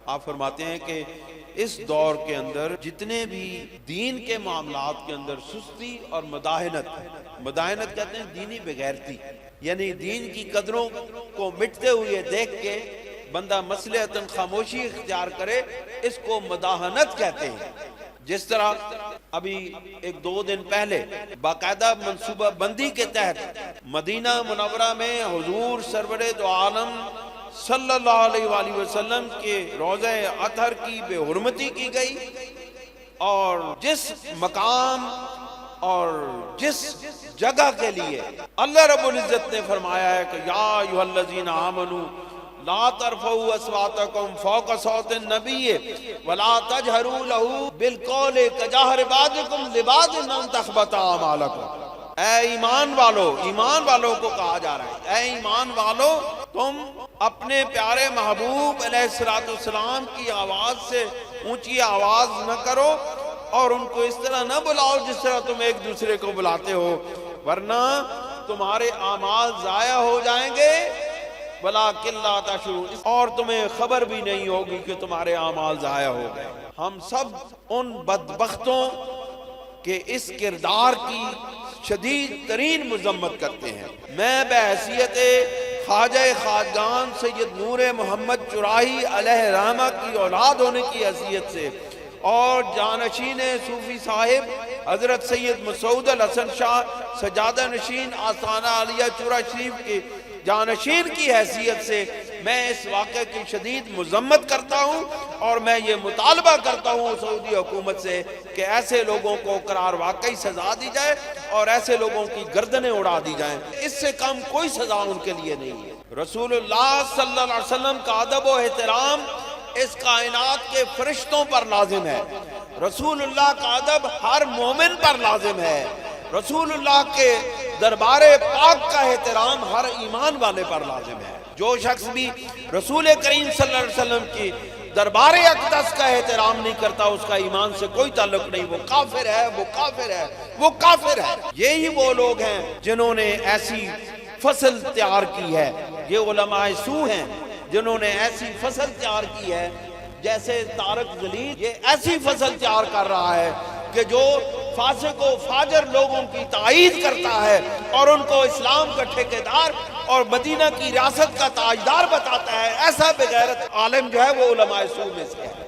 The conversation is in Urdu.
آپ فرماتے ہیں کہ اس دور کے اندر جتنے بھی دین کے معاملات کے اندر سستی اور مداہنت کہتے ہیں دینی بغیرتی، یعنی دین کی قدروں کو مٹتے ہوئے دیکھ کے بندہ مصلحتاً خاموشی اختیار کرے، اس کو مداہنت کہتے ہیں۔ جس طرح ابھی ایک دو دن پہلے باقاعدہ منصوبہ بندی کے تحت مدینہ منورہ میں حضور سرور دو عالم صلی اللہ علیہ وآلہ وسلم کے روضہ اطہر کی بے حرمتی کی گئی، اور جس مقام اور جس جگہ کے لیے اللہ رب العزت نے فرمایا ہے کہ یا ایھا الذین آمنوا لا ترفعوا اصواتکم فوق صوت النبی ولا تجہروا لہ بالقول کجہر بعضکم لبعض ان تحبط اعمالکم۔ اے ایمان والوں کو کہا جا رہا ہے، اے ایمان والو، تم اپنے پیارے محبوب علیہ السلام کی آواز سے اونچی آواز نہ کرو، اور ان کو اس طرح نہ بلاؤ جس طرح تم ایک دوسرے کو بلاتے ہو، ورنہ تمہارے اعمال ضائع ہو جائیں گے، وَلَٰكِن لَا تَشْعُرُونَ، اور تمہیں خبر بھی نہیں ہوگی کہ تمہارے اعمال ضائع ہو گئے۔ ہم سب ان بدبختوں کے اس کردار کی شدید ترین مذمت کرتے ہیں۔ میں بحیثیت خواجہ خواجگان سید نور محمد چراہی علیہ رحمہ کی اولاد ہونے کی حیثیت سے، اور جانشین صوفی صاحب حضرت سید مسعود الحسن شاہ سجادہ نشین آستانہ عالیہ چورا شریف کے جانشین کی حیثیت سے میں اس واقعے کی شدید مذمت کرتا ہوں، اور میں یہ مطالبہ کرتا ہوں سعودی حکومت سے کہ ایسے لوگوں کو قرار واقعی سزا دی جائے اور ایسے لوگوں کی گردنیں اڑا دی جائیں۔ اس سے کم کوئی سزا ان کے لیے نہیں ہے۔ رسول اللہ صلی اللہ علیہ وسلم کا ادب و احترام اس کائنات کے فرشتوں پر لازم ہے، رسول اللہ کا ادب ہر مومن پر لازم ہے، رسول اللہ کے دربار پاک کا احترام ہر ایمان والے پر لازم ہے۔ جو شخص بھی رسول کریم صلی اللہ علیہ وسلم کی دربار اقدس کا احترام نہیں کرتا، اس کا ایمان سے کوئی تعلق نہیں، وہ کافر ہے، وہ کافر ہے، وہ کافر ہے۔ یہی وہ لوگ ہیں جنہوں نے ایسی فصل تیار کی ہے، یہ علماء سو ہیں جنہوں نے ایسی فصل تیار کی ہے، جیسے طارق غلیظ یہ ایسی فصل تیار کر رہا ہے کہ جو فاسق و فاجر لوگوں کی تائید کرتا ہے اور ان کو اسلام کا ٹھیکیدار اور مدینہ کی ریاست کا تاجدار بتاتا ہے۔ ایسا بغیرت عالم جو ہے وہ علماء سو میں سے ہے۔